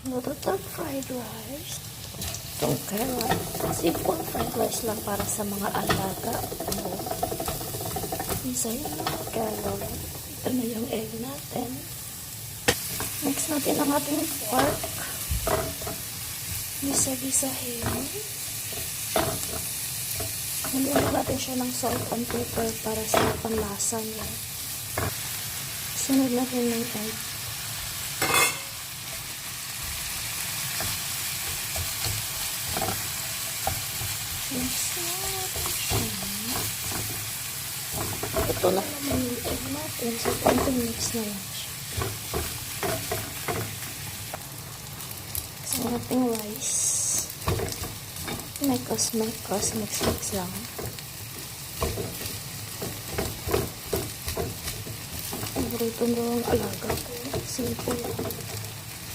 Luto tayong fried rice. Itong carrot. Simple fried rice lang para sa mga alaga. Isa yung mga carrot. Ito na yung egg natin. Mix natin ang ating pork. Gisa-gisahin. Nilagyan natin siya ng salt and pepper para sa panlasa niya. Sunod natin ng egg. Mix natin siya. Ito na naman yung egg natin. So, konting mix na lang siya. Sa ating rice. Mix lang. Paborito ng alaga ko. Simple lang.